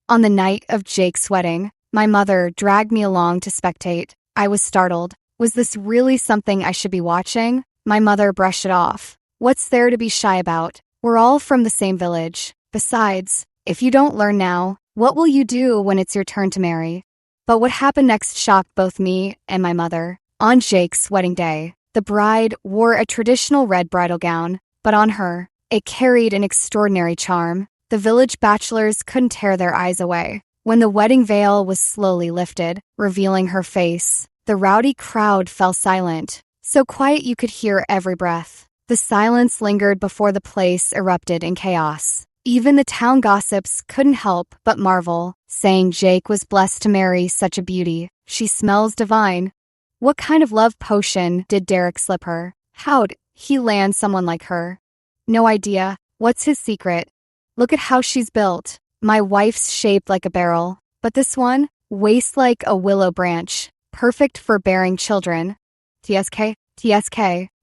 On the night of Jake's wedding, my mother dragged me along to spectate. I was startled. Was this really something I should be watching? My mother brushed it off. What's there to be shy about? We're all from the same village. Besides, if you don't learn now, what will you do when it's your turn to marry? But what happened next shocked both me and my mother. On Jake's wedding day, the bride wore a traditional red bridal gown, but on her, it carried an extraordinary charm. The village bachelors couldn't tear their eyes away. When the wedding veil was slowly lifted, revealing her face, the rowdy crowd fell silent, so quiet you could hear every breath. The silence lingered before the place erupted in chaos. Even the town gossips couldn't help but marvel, saying Jake was blessed to marry such a beauty. She smells divine. What kind of love potion did Derek slip her? How'd he land someone like her? No idea. What's his secret? Look at how she's built. My wife's shaped like a barrel, but this one, waist like a willow branch, perfect for bearing children. TSK,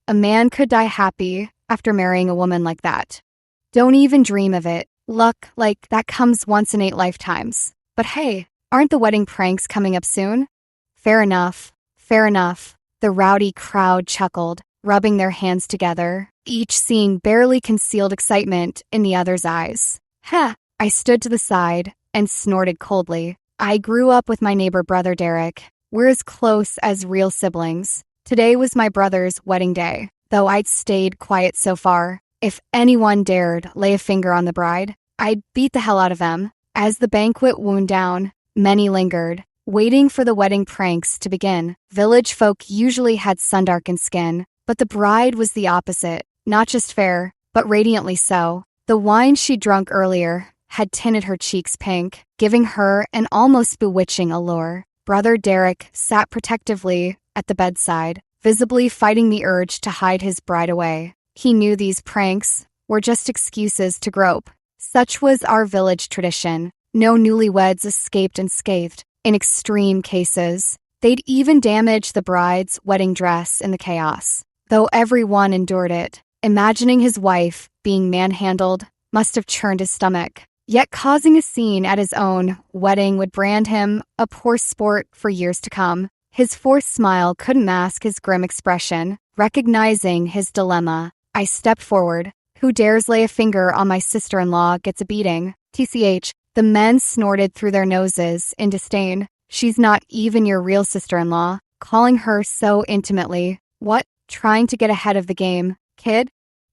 a man could die happy after marrying a woman like that. Don't even dream of it. Luck like that comes once in 8 lifetimes. But hey, aren't the wedding pranks coming up soon? Fair enough. The rowdy crowd chuckled, rubbing their hands together, each seeing barely concealed excitement in the other's eyes. I stood to the side and snorted coldly. I grew up with my neighbor brother Derek. We're as close as real siblings. Today was my brother's wedding day, though I'd stayed quiet so far. If anyone dared lay a finger on the bride, I'd beat the hell out of them. As the banquet wound down, many lingered, waiting for the wedding pranks to begin. Village folk usually had sun-darkened skin, but the bride was the opposite. Not just fair, but radiantly so. The wine she drunk earlier had tinted her cheeks pink, giving her an almost bewitching allure. Brother Derek sat protectively at the bedside, visibly fighting the urge to hide his bride away. He knew these pranks were just excuses to grope. Such was our village tradition. No newlyweds escaped unscathed. In extreme cases, they'd even damage the bride's wedding dress in the chaos. Though everyone endured it, imagining his wife being manhandled must have churned his stomach. Yet causing a scene at his own wedding would brand him a poor sport for years to come. His forced smile couldn't mask his grim expression. Recognizing his dilemma, I stepped forward. Who dares lay a finger on my sister-in-law gets a beating. TCH, the men snorted through their noses in disdain. She's not even your real sister-in-law, calling her so intimately. What? Trying to get ahead of the game, kid?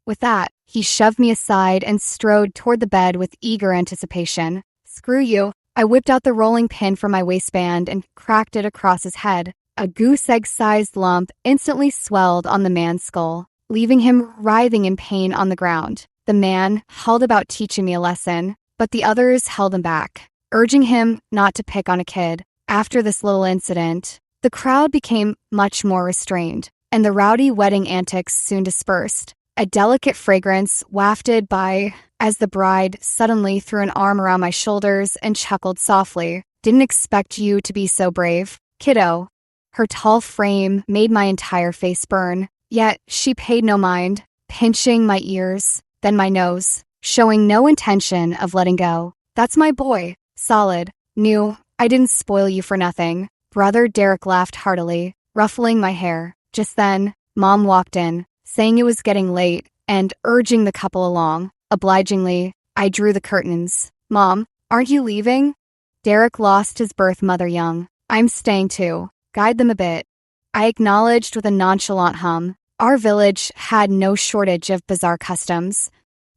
With that, he shoved me aside and strode toward the bed with eager anticipation. Screw you. I whipped out the rolling pin from my waistband and cracked it across his head. A goose egg-sized lump instantly swelled on the man's skull, leaving him writhing in pain on the ground. The man held about teaching me a lesson, but the others held him back, urging him not to pick on a kid. After this little incident, the crowd became much more restrained, and the rowdy wedding antics soon dispersed. A delicate fragrance wafted by as the bride suddenly threw an arm around my shoulders and chuckled softly. Didn't expect you to be so brave, kiddo. Her tall frame made my entire face burn, yet she paid no mind, pinching my ears, then my nose, showing no intention of letting go. That's my boy, solid. Knew I didn't spoil you for nothing. Brother Derek laughed heartily, ruffling my hair. Just then, Mom walked in, saying it was getting late and urging the couple along. Obligingly, I drew the curtains. Mom, aren't you leaving? Derek lost his birth mother young. I'm staying too. Guide them a bit. I acknowledged with a nonchalant hum. Our village had no shortage of bizarre customs,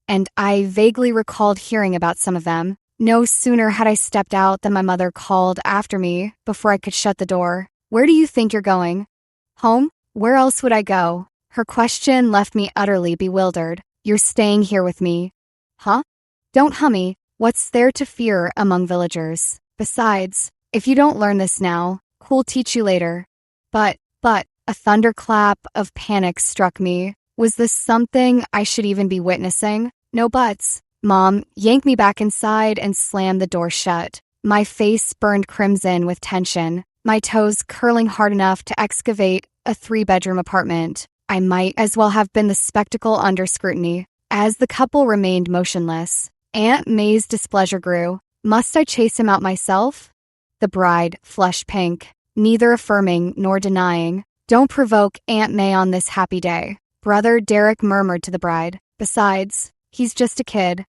and I vaguely recalled hearing about some of them. No sooner had I stepped out than my mother called after me before I could shut the door. Where do you think you're going? Home? Where else would I go? Her question left me utterly bewildered. You're staying here with me. Huh? Don't hummy. What's there to fear among villagers? Besides, if you don't learn this now, who'll teach you later? But, a thunderclap of panic struck me. Was this something I should even be witnessing? No buts. Mom yanked me back inside and slammed the door shut. My face burned crimson with tension, my toes curling hard enough to excavate a 3-bedroom apartment. I might as well have been the spectacle under scrutiny. As the couple remained motionless, Aunt May's displeasure grew. Must I chase him out myself? The bride flushed pink, neither affirming nor denying. Don't provoke Aunt May on this happy day, Brother Derek murmured to the bride. Besides, he's just a kid.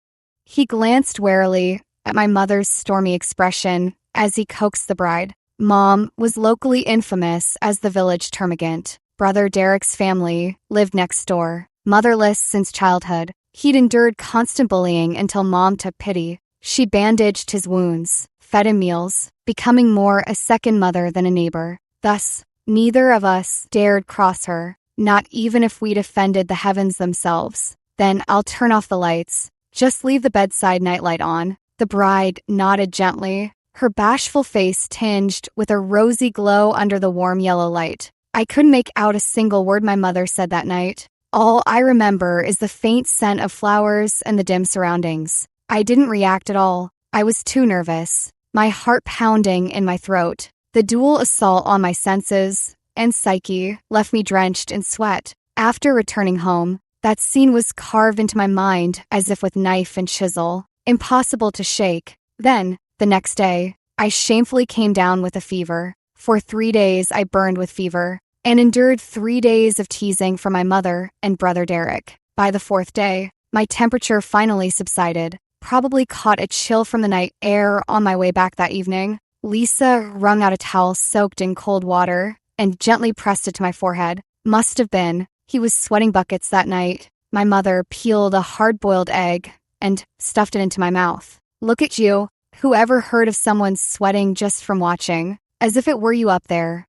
He glanced warily at my mother's stormy expression as he coaxed the bride. Mom was locally infamous as the village termagant. Brother Derek's family lived next door, motherless since childhood. He'd endured constant bullying until Mom took pity. She bandaged his wounds, fed him meals, becoming more a second mother than a neighbor. Thus, neither of us dared cross her, not even if we'd offended the heavens themselves. Then I'll turn off the lights. Just leave the bedside nightlight on. The bride nodded gently, her bashful face tinged with a rosy glow under the warm yellow light. I couldn't make out a single word my mother said that night. All I remember is the faint scent of flowers and the dim surroundings. I didn't react at all. I was too nervous, my heart pounding in my throat. The dual assault on my senses and psyche left me drenched in sweat. After returning home, that scene was carved into my mind as if with knife and chisel, impossible to shake. Then, the next day, I shamefully came down with a fever. For 3 days I burned with fever, and endured 3 days of teasing from my mother and Brother Derek. By the 4th day, my temperature finally subsided. Probably caught a chill from the night air on my way back that evening. Lisa wrung out a towel soaked in cold water and gently pressed it to my forehead. Must have been. He was sweating buckets that night. My mother peeled a hard-boiled egg and stuffed it into my mouth. Look at you. Whoever heard of someone sweating just from watching? As if it were you up there.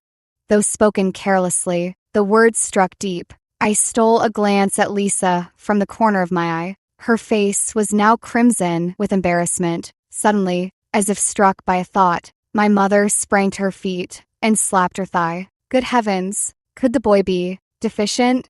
Though spoken carelessly, the words struck deep. I stole a glance at Lisa from the corner of my eye. Her face was now crimson with embarrassment. Suddenly, as if struck by a thought, my mother sprang to her feet and slapped her thigh. Good heavens, could the boy be deficient?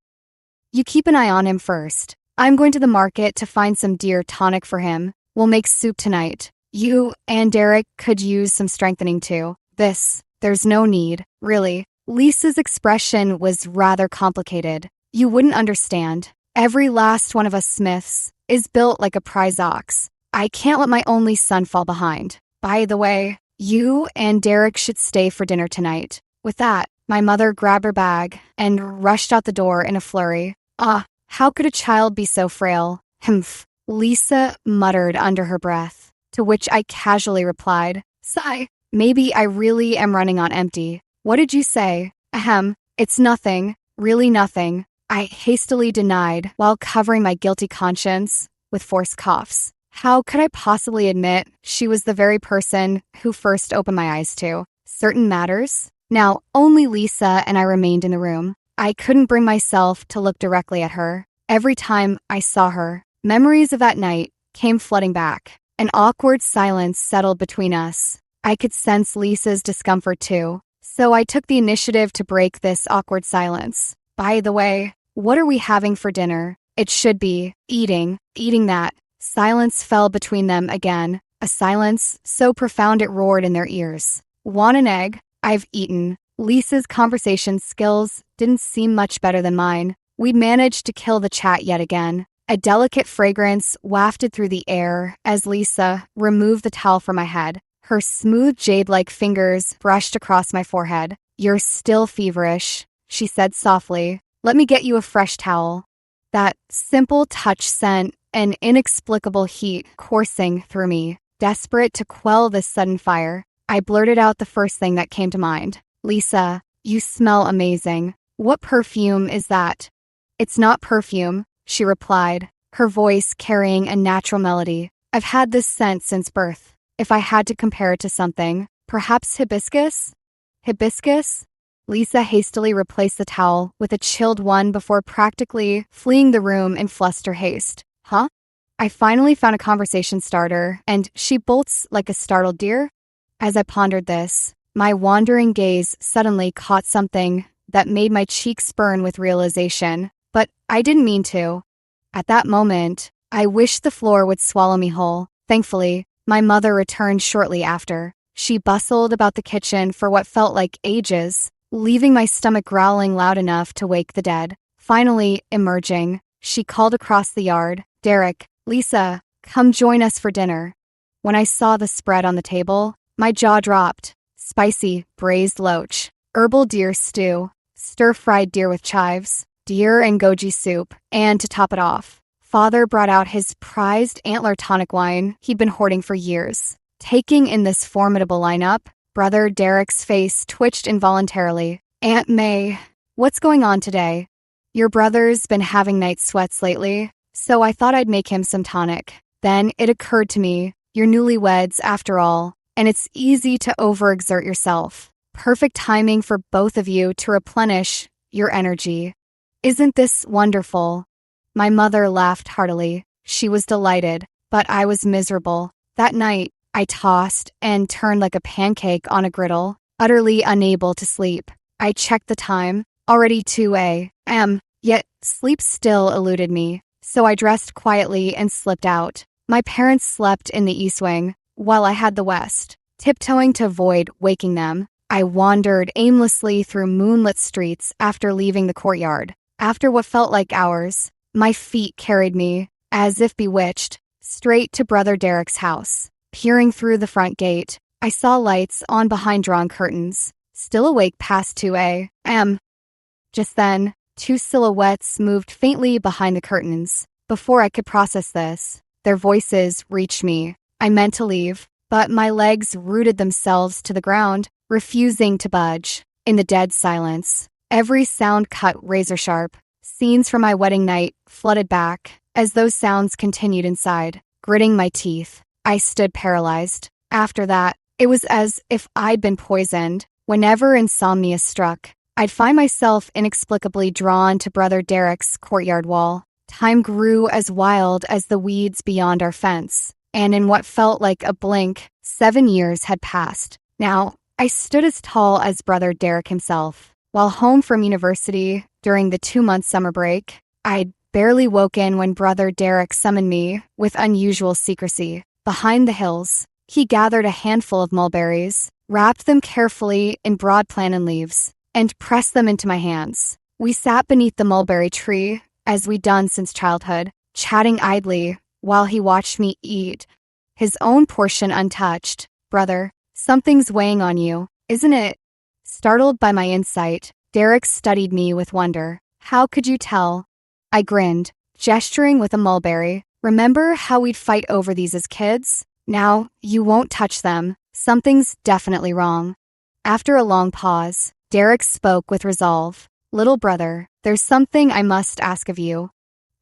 You keep an eye on him first. I'm going to the market to find some deer tonic for him. We'll make soup tonight. You and Derek could use some strengthening too. There's no need, really. Lisa's expression was rather complicated. You wouldn't understand. Every last one of us Smiths is built like a prize ox. I can't let my only son fall behind. By the way, you and Derek should stay for dinner tonight. With that, my mother grabbed her bag and rushed out the door in a flurry. How could a child be so frail? Humph, Lisa muttered under her breath, to which I casually replied, sigh, maybe I really am running on empty. What did you say? Ahem, it's nothing, really nothing, I hastily denied while covering my guilty conscience with forced coughs. How could I possibly admit she was the very person who first opened my eyes to certain matters? Now, only Lisa and I remained in the room. I couldn't bring myself to look directly at her. Every time I saw her, memories of that night came flooding back. An awkward silence settled between us. I could sense Lisa's discomfort too, so I took the initiative to break this awkward silence. By the way, what are we having for dinner? It should be eating that. Silence fell between them again, a silence so profound it roared in their ears. Want an egg? I've eaten. Lisa's conversation skills didn't seem much better than mine. We'd managed to kill the chat yet again. A delicate fragrance wafted through the air as Lisa removed the towel from my head. Her smooth jade-like fingers brushed across my forehead. You're still feverish, she said softly. Let me get you a fresh towel. That simple touch sent an inexplicable heat coursing through me. Desperate to quell this sudden fire, I blurted out the first thing that came to mind. Lisa, you smell amazing. What perfume is that? It's not perfume, she replied, her voice carrying a natural melody. I've had this scent since birth. If I had to compare it to something, perhaps hibiscus? Hibiscus? Lisa hastily replaced the towel with a chilled one before practically fleeing the room in fluster haste. Huh? I finally found a conversation starter, and she bolts like a startled deer? As I pondered this, my wandering gaze suddenly caught something that made my cheeks burn with realization, but I didn't mean to. At that moment, I wished the floor would swallow me whole. Thankfully, my mother returned shortly after. She bustled about the kitchen for what felt like ages, leaving my stomach growling loud enough to wake the dead. Finally, emerging, she called across the yard, Derek, Lisa, come join us for dinner. When I saw the spread on the table, my jaw dropped. Spicy, braised loach, herbal deer stew, stir-fried deer with chives, deer and goji soup, and to top it off, Father brought out his prized antler tonic wine he'd been hoarding for years. Taking in this formidable lineup, Brother Derek's face twitched involuntarily. "Aunt May, what's going on today?" "Your brother's been having night sweats lately, so I thought I'd make him some tonic." Then it occurred to me, you're newlyweds after all, and it's easy to overexert yourself. Perfect timing for both of you to replenish your energy. Isn't this wonderful? My mother laughed heartily. She was delighted, but I was miserable. That night, I tossed and turned like a pancake on a griddle, utterly unable to sleep. I checked the time, already 2 a.m., yet sleep still eluded me, so I dressed quietly and slipped out. My parents slept in the east wing, while I had the west. Tiptoeing to avoid waking them, I wandered aimlessly through moonlit streets after leaving the courtyard. After what felt like hours, my feet carried me, as if bewitched, straight to Brother Derek's house. Peering through the front gate, I saw lights on behind drawn curtains, still awake past 2 a.m. Just then, 2 silhouettes moved faintly behind the curtains. Before I could process this, their voices reached me. I meant to leave, but my legs rooted themselves to the ground, refusing to budge. In the dead silence, every sound cut razor-sharp. Scenes from my wedding night flooded back, as those sounds continued inside. Gritting my teeth, I stood paralyzed. After that, it was as if I'd been poisoned. Whenever insomnia struck, I'd find myself inexplicably drawn to Brother Derek's courtyard wall. Time grew as wild as the weeds beyond our fence, and in what felt like a blink, 7 years had passed. Now, I stood as tall as Brother Derek himself. While home from university during the 2-month summer break, I'd barely woken when Brother Derek summoned me with unusual secrecy. Behind the hills, he gathered a handful of mulberries, wrapped them carefully in broad plantain leaves, and pressed them into my hands. We sat beneath the mulberry tree, as we'd done since childhood, chatting idly while he watched me eat, his own portion untouched. "Brother, something's weighing on you, isn't it?" Startled by my insight, Derek studied me with wonder. "How could you tell?" I grinned, gesturing with a mulberry. "Remember how we'd fight over these as kids? Now, you won't touch them. Something's definitely wrong." After a long pause, Derek spoke with resolve. "Little brother, there's something I must ask of you."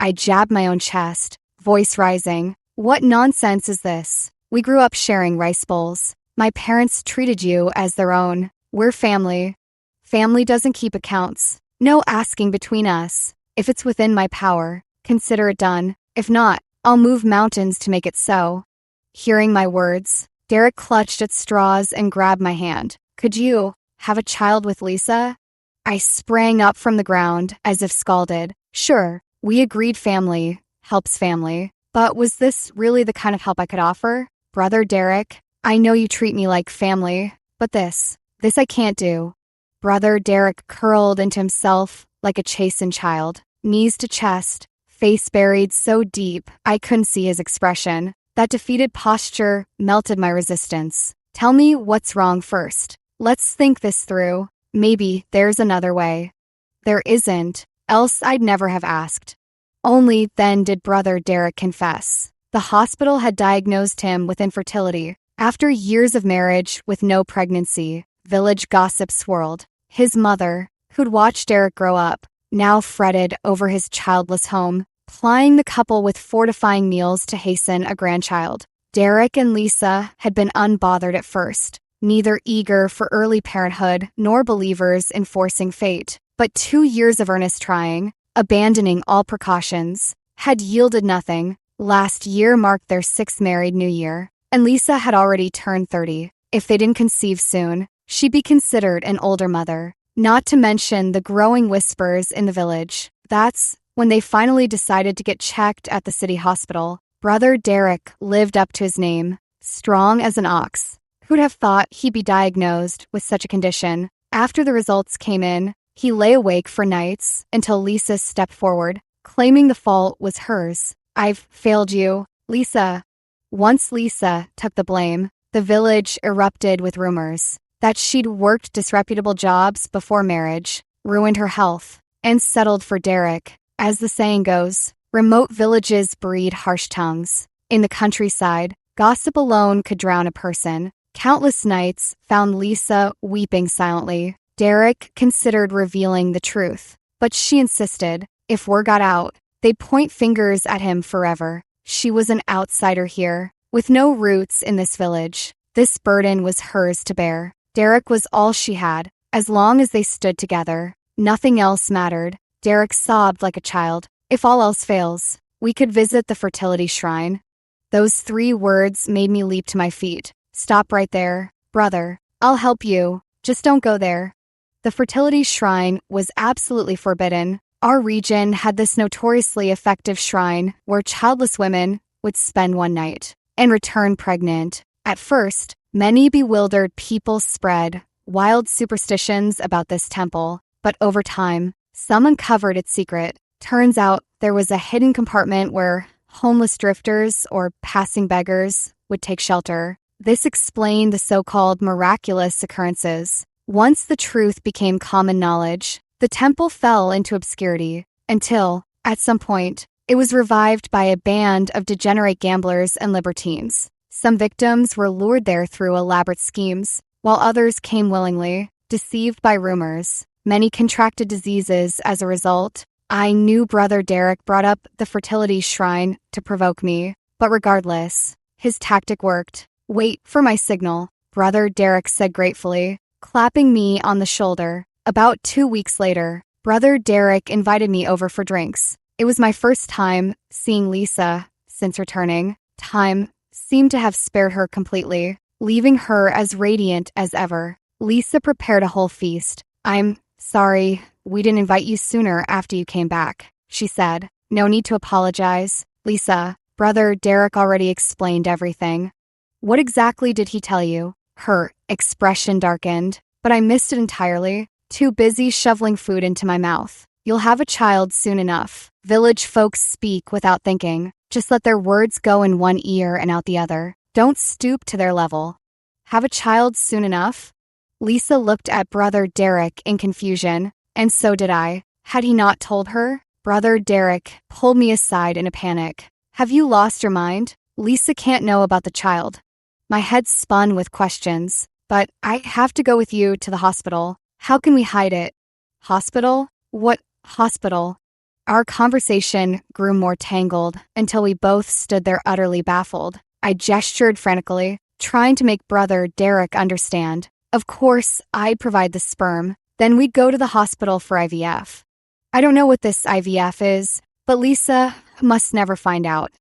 I jabbed my own chest, voice rising. "What nonsense is this? We grew up sharing rice bowls. My parents treated you as their own. We're family. Family doesn't keep accounts. No asking between us. If it's within my power, consider it done. If not, I'll move mountains to make it so." Hearing my words, Derek clutched at straws and grabbed my hand. "Could you have a child with Lisa?" I sprang up from the ground, as if scalded. Sure, we agreed family helps family, but was this really the kind of help I could offer? "Brother Derek, I know you treat me like family, but this I can't do." Brother Derek curled into himself like a chastened child, knees to chest, face buried so deep I couldn't see his expression. That defeated posture melted my resistance. "Tell me what's wrong first. Let's think this through. Maybe there's another way." "There isn't, else I'd never have asked." Only then did Brother Derek confess. The hospital had diagnosed him with infertility. After years of marriage with no pregnancy, village gossip swirled. His mother, who'd watched Derek grow up, now fretted over his childless home, plying the couple with fortifying meals to hasten a grandchild. Derek and Lisa had been unbothered at first, neither eager for early parenthood nor believers in forcing fate. But 2 years of earnest trying, abandoning all precautions, had yielded nothing. Last year marked their 6th married new year, and Lisa had already turned 30. If they didn't conceive soon, she'd be considered an older mother. Not to mention the growing whispers in the village. That's when they finally decided to get checked at the city hospital. Brother Derek lived up to his name, strong as an ox. Who'd have thought he'd be diagnosed with such a condition? After the results came in, he lay awake for nights until Lisa stepped forward, claiming the fault was hers. "I've failed you, Lisa." Once Lisa took the blame, the village erupted with rumors that she'd worked disreputable jobs before marriage, ruined her health, and settled for Derek. As the saying goes, remote villages breed harsh tongues. In the countryside, gossip alone could drown a person. Countless nights found Lisa weeping silently. Derek considered revealing the truth, but she insisted. If word got out, they'd point fingers at him forever. She was an outsider here, with no roots in this village. This burden was hers to bear. Derek was all she had. As long as they stood together, nothing else mattered. Derek sobbed like a child. If all else fails, we could visit the fertility shrine. Those 3 words made me leap to my feet. Stop right there. Brother, I'll help you. Just don't go there. The fertility shrine was absolutely forbidden. Our region had this notoriously effective shrine where childless women would spend one night and return pregnant. At first, many bewildered people spread wild superstitions about this temple, but over time, some uncovered its secret. Turns out there was a hidden compartment where homeless drifters or passing beggars would take shelter. This explained the so-called miraculous occurrences. Once the truth became common knowledge, the temple fell into obscurity until, at some point, it was revived by a band of degenerate gamblers and libertines. Some victims were lured there through elaborate schemes, while others came willingly, deceived by rumors. Many contracted diseases as a result. I knew Brother Derek brought up the fertility shrine to provoke me, but regardless, his tactic worked. Wait for my signal, Brother Derek said gratefully, clapping me on the shoulder. About 2 weeks later, Brother Derek invited me over for drinks. It was my first time seeing Lisa since returning. Time seemed to have spared her completely, leaving her as radiant as ever. Lisa prepared a whole feast. I'm sorry, we didn't invite you sooner after you came back, she said. No need to apologize, Lisa. Brother Derek already explained everything. What exactly did he tell you? Her expression darkened, but I missed it entirely. Too busy shoveling food into my mouth. You'll have a child soon enough. Village folks speak without thinking. Just let their words go in one ear and out the other. Don't stoop to their level. Have a child soon enough? Lisa looked at Brother Derek in confusion, and so did I. Had he not told her? Brother Derek pulled me aside in a panic. Have you lost your mind? Lisa can't know about the child. My head spun with questions. But I have to go with you to the hospital. How can we hide it? Hospital? What hospital? Our conversation grew more tangled until we both stood there utterly baffled. I gestured frantically, trying to make Brother Derek understand. Of course, I'd provide the sperm. Then we'd go to the hospital for IVF. I don't know what this IVF is, but Lisa must never find out.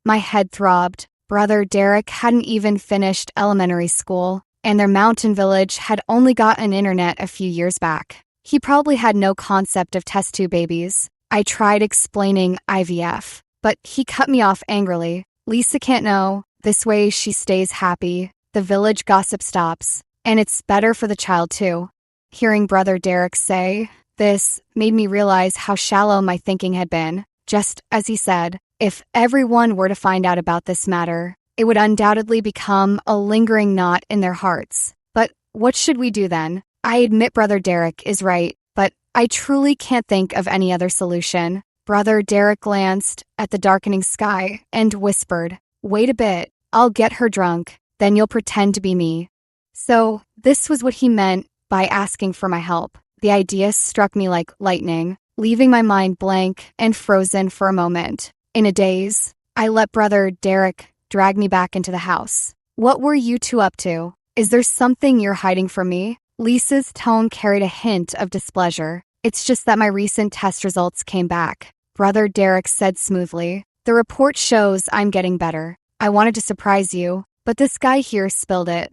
My head throbbed. Brother Derek hadn't even finished elementary school, and their mountain village had only got an internet a few years back. He probably had no concept of test tube babies. I tried explaining IVF, but he cut me off angrily. Lisa can't know. This way she stays happy. The village gossip stops, and it's better for the child too. Hearing Brother Derek say this made me realize how shallow my thinking had been. Just as he said, if everyone were to find out about this matter, it would undoubtedly become a lingering knot in their hearts. But what should we do then? I admit Brother Derek is right, but I truly can't think of any other solution. Brother Derek glanced at the darkening sky and whispered, "Wait a bit, I'll get her drunk, then you'll pretend to be me." So this was what he meant by asking for my help. The idea struck me like lightning, leaving my mind blank and frozen for a moment. In a daze, I let Brother Derek drag me back into the house. What were you two up to? Is there something you're hiding from me? Lisa's tone carried a hint of displeasure. It's just that my recent test results came back, Brother Derek said smoothly. The report shows I'm getting better. I wanted to surprise you, but this guy here spilled it.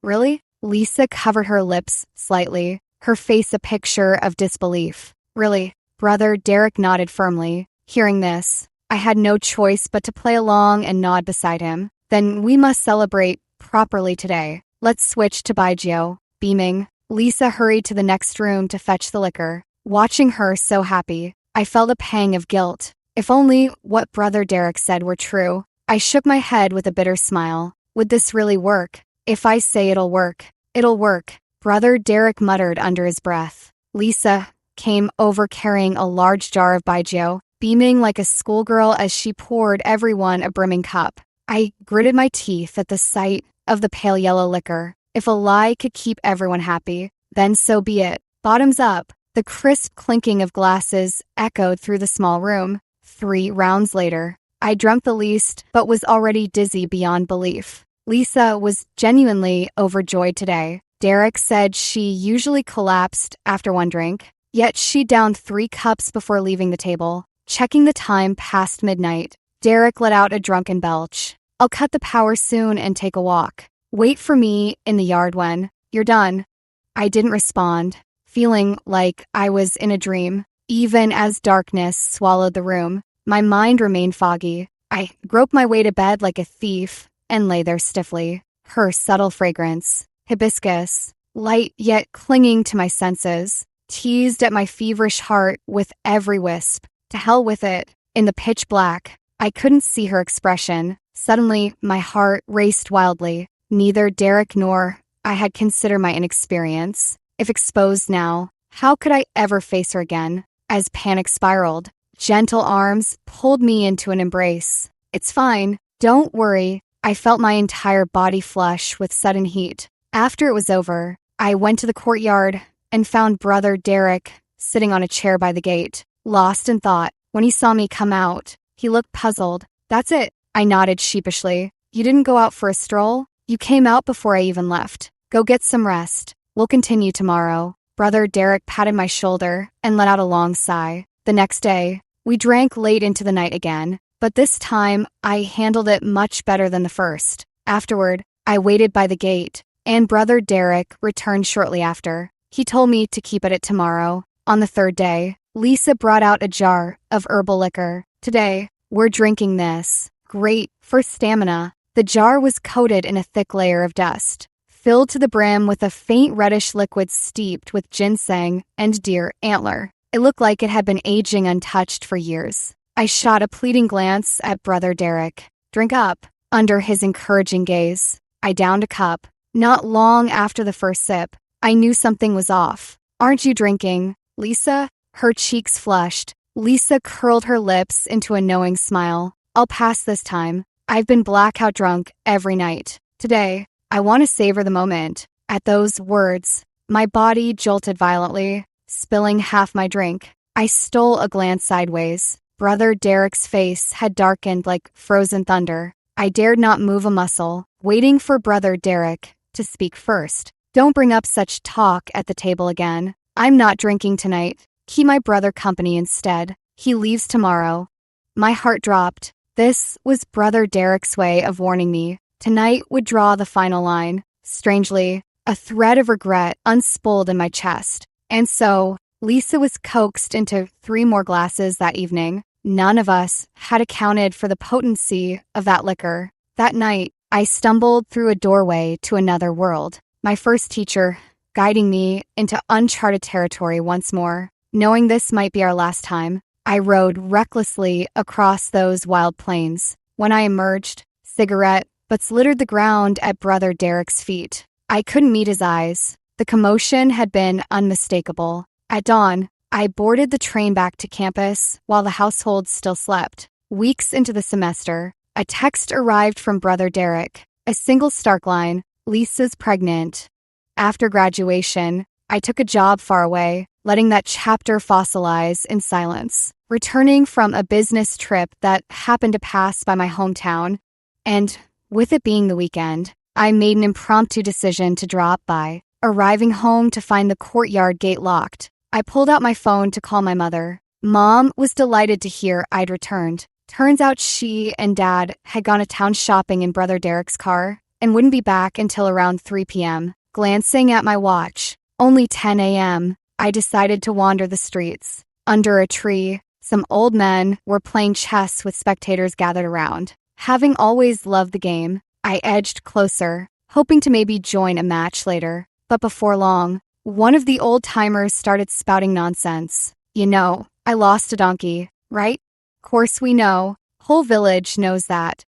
Really? Lisa covered her lips slightly, her face a picture of disbelief. Really? Brother Derek nodded firmly. Hearing this, I had no choice but to play along and nod beside him. Then we must celebrate properly today. Let's switch to Baigio. Beaming, Lisa hurried to the next room to fetch the liquor. Watching her so happy, I felt a pang of guilt. If only what Brother Derek said were true. I shook my head with a bitter smile. Would this really work? If I say it'll work, it'll work, Brother Derek muttered under his breath. Lisa came over carrying a large jar of baijiu, beaming like a schoolgirl as she poured everyone a brimming cup. I gritted my teeth at the sight of the pale yellow liquor. If a lie could keep everyone happy, then so be it. Bottoms up. The crisp clinking of glasses echoed through the small room. 3 rounds later, I drank the least, but was already dizzy beyond belief. Lisa was genuinely overjoyed today. Derek said she usually collapsed after 1 drink, yet she downed 3 cups before leaving the table. Checking the time past midnight, Derek let out a drunken belch. I'll cut the power soon and take a walk. Wait for me in the yard when you're done. I didn't respond, feeling like I was in a dream. Even as darkness swallowed the room, my mind remained foggy. I groped my way to bed like a thief and lay there stiffly. Her subtle fragrance, hibiscus, light yet clinging to my senses, teased at my feverish heart with every wisp. To hell with it. In the pitch black, I couldn't see her expression. Suddenly, my heart raced wildly. Neither Derek nor I had considered my inexperience. If exposed now, how could I ever face her again? As panic spiraled, gentle arms pulled me into an embrace. It's fine. Don't worry. I felt my entire body flush with sudden heat. After it was over, I went to the courtyard and found Brother Derek sitting on a chair by the gate. Lost in thought. When he saw me come out, he looked puzzled. That's it. I nodded sheepishly. You didn't go out for a stroll? You came out before I even left. Go get some rest. We'll continue tomorrow. Brother Derek patted my shoulder and let out a long sigh. The next day, we drank late into the night again, but this time I handled it much better than the first. Afterward, I waited by the gate, and Brother Derek returned shortly after. He told me to keep at it tomorrow. On the 3rd day, Lisa brought out a jar of herbal liquor. Today, we're drinking this. Great for stamina. The jar was coated in a thick layer of dust, filled to the brim with a faint reddish liquid steeped with ginseng and deer antler. It looked like it had been aging untouched for years. I shot a pleading glance at Brother Derek. Drink up. Under his encouraging gaze, I downed a cup. Not long after the first sip, I knew something was off. Aren't you drinking, Lisa? Her cheeks flushed. Lisa curled her lips into a knowing smile. I'll pass this time. I've been blackout drunk every night. Today, I want to savor the moment. At those words, my body jolted violently, spilling half my drink. I stole a glance sideways. Brother Derek's face had darkened like frozen thunder. I dared not move a muscle, waiting for Brother Derek to speak first. Don't bring up such talk at the table again. I'm not drinking tonight. Keep my brother company instead. He leaves tomorrow. My heart dropped. This was Brother Derek's way of warning me. Tonight would draw the final line. Strangely, a thread of regret unspooled in my chest. And so, Lisa was coaxed into 3 more glasses that evening. None of us had accounted for the potency of that liquor. That night, I stumbled through a doorway to another world. My first teacher, guiding me into uncharted territory once more. Knowing this might be our last time, I rode recklessly across those wild plains. When I emerged, cigarette butts littered the ground at Brother Derek's feet. I couldn't meet his eyes. The commotion had been unmistakable. At dawn, I boarded the train back to campus while the household still slept. Weeks into the semester, a text arrived from Brother Derek. A single stark line, Lisa's pregnant. After graduation, I took a job far away, letting that chapter fossilize in silence. Returning from a business trip that happened to pass by my hometown, and with it being the weekend, I made an impromptu decision to drop by. Arriving home to find the courtyard gate locked, I pulled out my phone to call my mother. Mom was delighted to hear I'd returned. Turns out she and Dad had gone to town shopping in Brother Derek's car and wouldn't be back until around 3 p.m. Glancing at my watch, only 10 a.m., I decided to wander the streets. Under a tree, some old men were playing chess with spectators gathered around. Having always loved the game, I edged closer, hoping to maybe join a match later. But before long, one of the old-timers started spouting nonsense. You know, I lost a donkey, right? Course we know. Whole village knows that.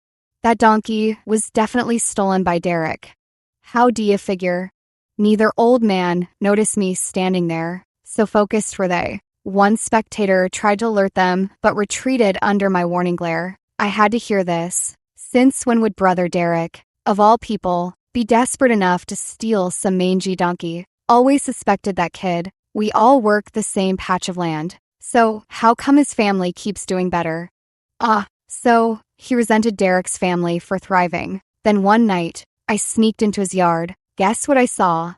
That donkey was definitely stolen by Derek. How do you figure? Neither old man noticed me standing there, so focused were they. One spectator tried to alert them, but retreated under my warning glare. I had to hear this. Since when would brother Derek, of all people, be desperate enough to steal some mangy donkey? Always suspected that kid. We all work the same patch of land. So how come his family keeps doing better? So he resented Derek's family for thriving. Then one night, I sneaked into his yard. Guess what I saw?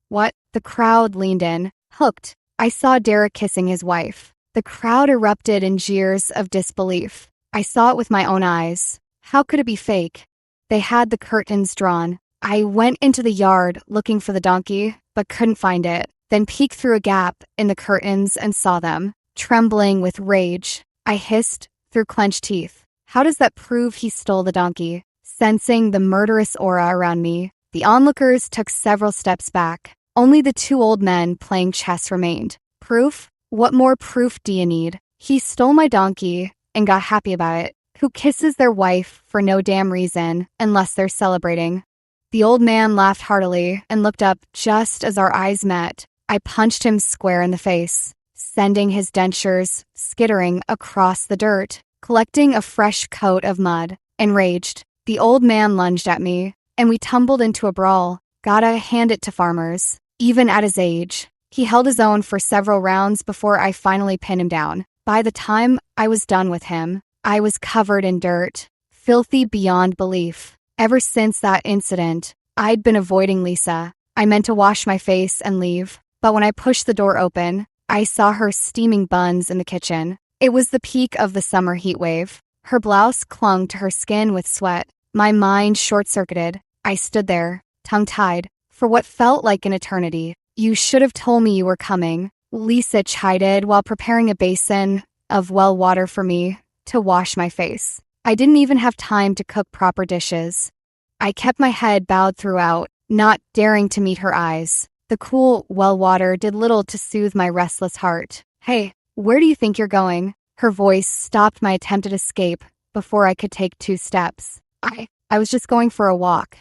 What? The crowd leaned in, hooked. I saw Derek kissing his wife. The crowd erupted in jeers of disbelief. I saw it with my own eyes. How could it be fake? They had the curtains drawn. I went into the yard looking for the donkey, but couldn't find it. Then peeked through a gap in the curtains and saw them, trembling with rage. I hissed through clenched teeth. How does that prove he stole the donkey? Sensing the murderous aura around me, the onlookers took several steps back. Only the two old men playing chess remained. Proof? What more proof do you need? He stole my donkey and got happy about it. Who kisses their wife for no damn reason unless they're celebrating? The old man laughed heartily and looked up just as our eyes met. I punched him square in the face, sending his dentures skittering across the dirt, collecting a fresh coat of mud. Enraged, the old man lunged at me, and we tumbled into a brawl. Gotta hand it to Farmers. Even at his age, he held his own for several rounds before I finally pinned him down. By the time I was done with him, I was covered in dirt, filthy beyond belief. Ever since that incident, I'd been avoiding Lisa. I meant to wash my face and leave, but when I pushed the door open, I saw her steaming buns in the kitchen. It was the peak of the summer heat wave. Her blouse clung to her skin with sweat. My mind short-circuited. I stood there, tongue-tied, for what felt like an eternity. You should have told me you were coming, Lisa chided while preparing a basin of well water for me to wash my face. I didn't even have time to cook proper dishes. I kept my head bowed throughout, not daring to meet her eyes. The cool well water did little to soothe my restless heart. Hey, where do you think you're going? Her voice stopped my attempted escape before I could take 2 steps. I was just going for a walk.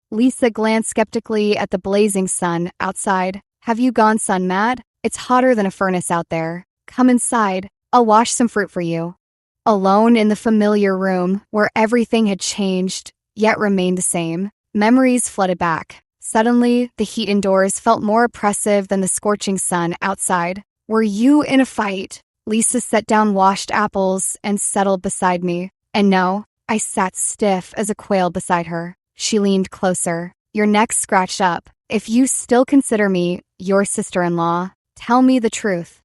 Lisa glanced skeptically at the blazing sun outside. Have you gone sun mad? It's hotter than a furnace out there. Come inside. I'll wash some fruit for you. Alone in the familiar room where everything had changed, yet remained the same, memories flooded back. Suddenly, the heat indoors felt more oppressive than the scorching sun outside. Were you in a fight? Lisa set down washed apples and settled beside me. And no, I sat stiff as a quail beside her. She leaned closer, your neck scratched up. If you still consider me your sister-in-law, tell me the truth.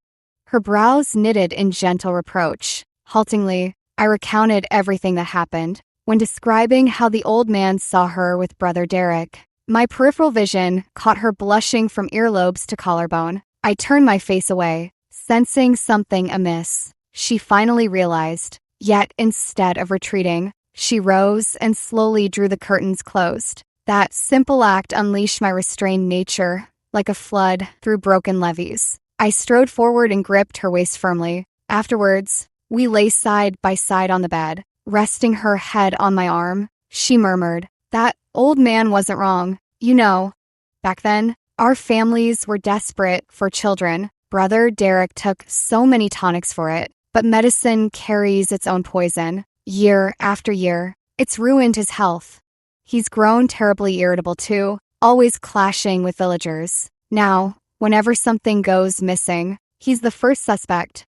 Her brows knitted in gentle reproach. Haltingly, I recounted everything that happened. When describing how the old man saw her with brother Derek, my peripheral vision caught her blushing from earlobes to collarbone. I turned my face away, sensing something amiss. She finally realized, yet instead of retreating, she rose and slowly drew the curtains closed. That simple act unleashed my restrained nature like a flood through broken levees. I strode forward and gripped her waist firmly. Afterwards, we lay side by side on the bed, resting her head on my arm. She murmured, "That old man wasn't wrong. You know, back then, our families were desperate for children. Brother Derek took so many tonics for it, but medicine carries its own poison. Year after year, it's ruined his health. He's grown terribly irritable too, always clashing with villagers. Now, whenever something goes missing, he's the first suspect."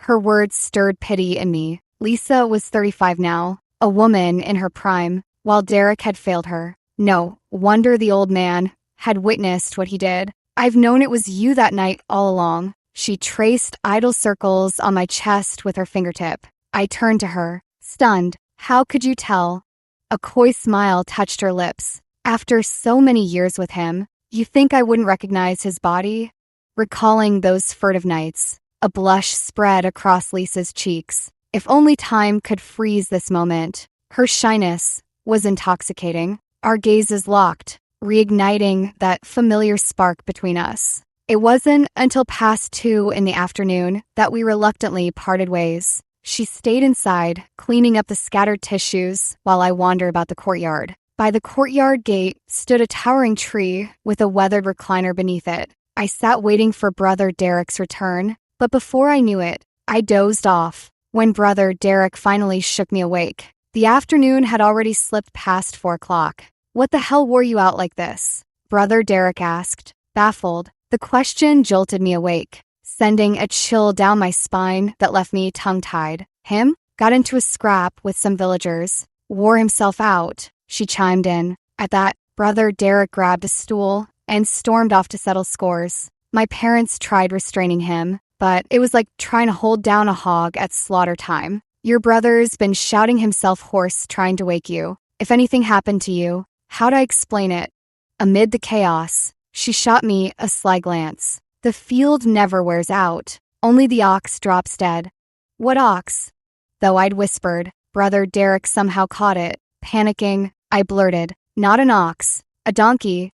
Her words stirred pity in me. Lisa was 35 now, a woman in her prime, while Derek had failed her. No wonder the old man had witnessed what he did. "I've known it was you that night all along." She traced idle circles on my chest with her fingertip. I turned to her, stunned. "How could you tell?" A coy smile touched her lips. "After so many years with him, you think I wouldn't recognize his body?" Recalling those furtive nights, a blush spread across Lisa's cheeks. If only time could freeze this moment. Her shyness was intoxicating. Our gazes locked, reigniting that familiar spark between us. It wasn't until past 2 in the afternoon that we reluctantly parted ways. She stayed inside, cleaning up the scattered tissues while I wandered about the courtyard. By the courtyard gate stood a towering tree with a weathered recliner beneath it. I sat waiting for Brother Derek's return, but before I knew it, I dozed off when Brother Derek finally shook me awake. The afternoon had already slipped past 4 o'clock. "What the hell wore you out like this?" Brother Derek asked, baffled. The question jolted me awake, sending a chill down my spine that left me tongue-tied. "Him? Got into a scrap with some villagers. Wore himself out," she chimed in. At that, Brother Derek grabbed a stool and stormed off to settle scores. My parents tried restraining him, but it was like trying to hold down a hog at slaughter time. "Your brother's been shouting himself hoarse trying to wake you. If anything happened to you, how'd I explain it?" Amid the chaos, she shot me a sly glance. "The field never wears out. Only the ox drops dead." "What ox?" Though I'd whispered, Brother Derek somehow caught it. Panicking, I blurted, "Not an ox. A donkey.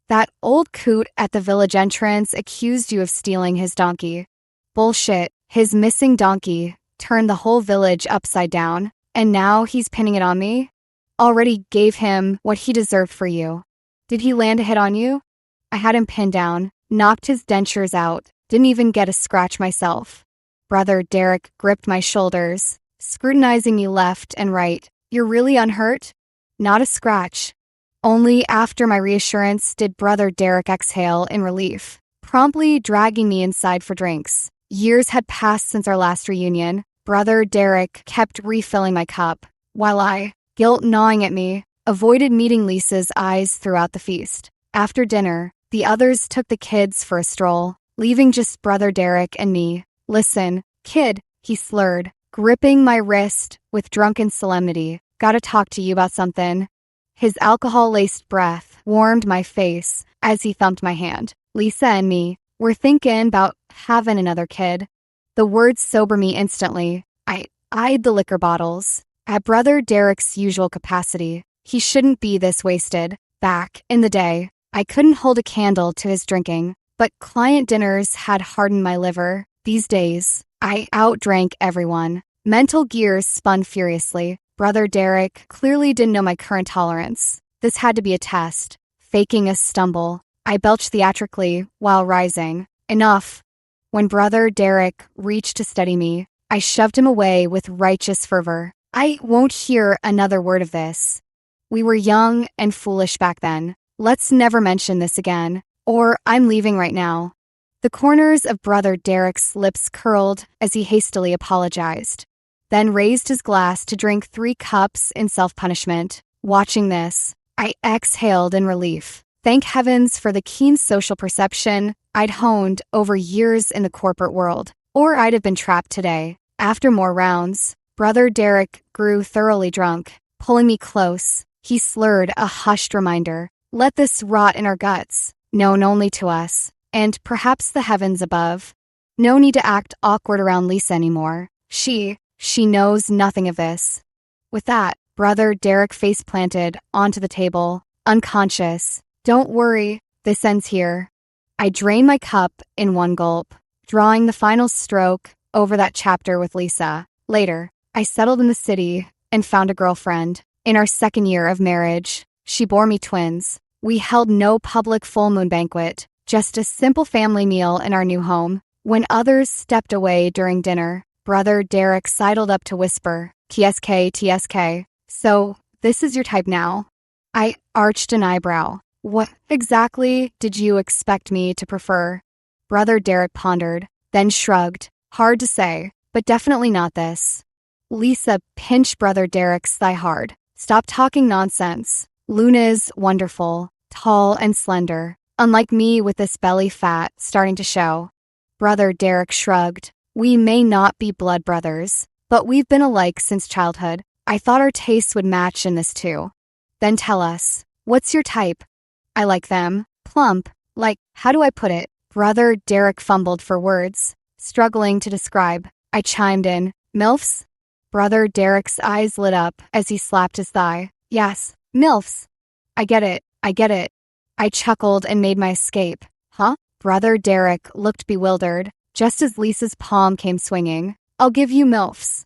That old coot at the village entrance accused you of stealing his donkey." "Bullshit. His missing donkey turned the whole village upside down, and now he's pinning it on me? Already gave him what he deserved for you." "Did he land a hit on you?" "I had him pinned down, knocked his dentures out, didn't even get a scratch myself." Brother Derek gripped my shoulders, scrutinizing me left and right. "You're really unhurt?" "Not a scratch." Only after my reassurance did Brother Derek exhale in relief, promptly dragging me inside for drinks. Years had passed since our last reunion. Brother Derek kept refilling my cup, while I, guilt gnawing at me, avoided meeting Lisa's eyes throughout the feast. After dinner, the others took the kids for a stroll, leaving just Brother Derek and me. "Listen, kid," he slurred, gripping my wrist with drunken solemnity. "Gotta talk to you about something." His alcohol-laced breath warmed my face as he thumped my hand. "Lisa and me, we're thinking about having another kid." The words sober me instantly. I eyed the liquor bottles. At Brother Derek's usual capacity, he shouldn't be this wasted. Back in the day, I couldn't hold a candle to his drinking, but client dinners had hardened my liver. These days, I outdrank everyone. Mental gears spun furiously. Brother Derek clearly didn't know my current tolerance. This had to be a test. Faking a stumble, I belched theatrically while rising. "Enough." When Brother Derek reached to steady me, I shoved him away with righteous fervor. "I won't hear another word of this. We were young and foolish back then. Let's never mention this again, or I'm leaving right now." The corners of Brother Derek's lips curled as he hastily apologized, then raised his glass to drink 3 cups in self-punishment. Watching this, I exhaled in relief. Thank heavens for the keen social perception I'd honed over years in the corporate world, or I'd have been trapped today. After more rounds, Brother Derek grew thoroughly drunk. Pulling me close, he slurred a hushed reminder. "Let this rot in our guts, known only to us, and perhaps the heavens above. No need to act awkward around Lisa anymore. She knows nothing of this." With that, Brother Derek face planted onto the table, unconscious. "Don't worry, this ends here." I drained my cup in one gulp, drawing the final stroke over that chapter with Lisa. Later, I settled in the city and found a girlfriend. In our 2nd year of marriage, she bore me twins. We held no public full moon banquet, just a simple family meal in our new home. When others stepped away during dinner, Brother Derek sidled up to whisper, "TSK, TSK. So, this is your type now?" I arched an eyebrow. "What exactly did you expect me to prefer?" Brother Derek pondered, then shrugged. "Hard to say, but definitely not this." Lisa pinched Brother Derek's thigh hard. "Stop talking nonsense. Luna's wonderful, tall and slender, unlike me with this belly fat starting to show." Brother Derek shrugged. "We may not be blood brothers, but we've been alike since childhood. I thought our tastes would match in this too." "Then tell us, what's your type?" "I like them plump, like, how do I put it?" Brother Derek fumbled for words, struggling to describe. I chimed in, "MILFs?" Brother Derek's eyes lit up as he slapped his thigh. "Yes, MILFs. I get it. I chuckled and made my escape. "Huh?" Brother Derek looked bewildered, just as Lisa's palm came swinging. "I'll give you MILFs."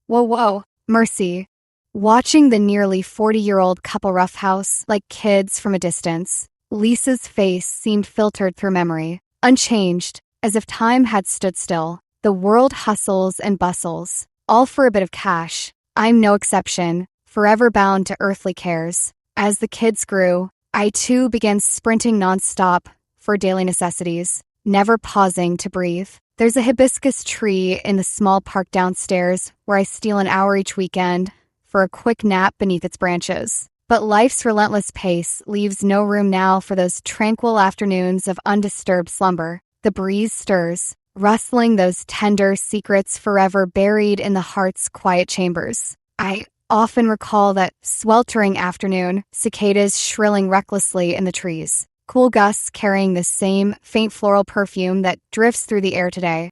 Whoa, whoa, mercy. Watching the nearly 40-year-old couple roughhouse like kids from a distance, Lisa's face seemed filtered through memory, unchanged, as if time had stood still. The world hustles and bustles, all for a bit of cash. I'm no exception, forever bound to earthly cares. As the kids grew, I too began sprinting nonstop for daily necessities, never pausing to breathe. There's a hibiscus tree in the small park downstairs where I steal an hour each weekend for a quick nap beneath its branches. But life's relentless pace leaves no room now for those tranquil afternoons of undisturbed slumber. The breeze stirs, rustling those tender secrets forever buried in the heart's quiet chambers. I often recall that sweltering afternoon, cicadas shrilling recklessly in the trees, cool gusts carrying the same faint floral perfume that drifts through the air today.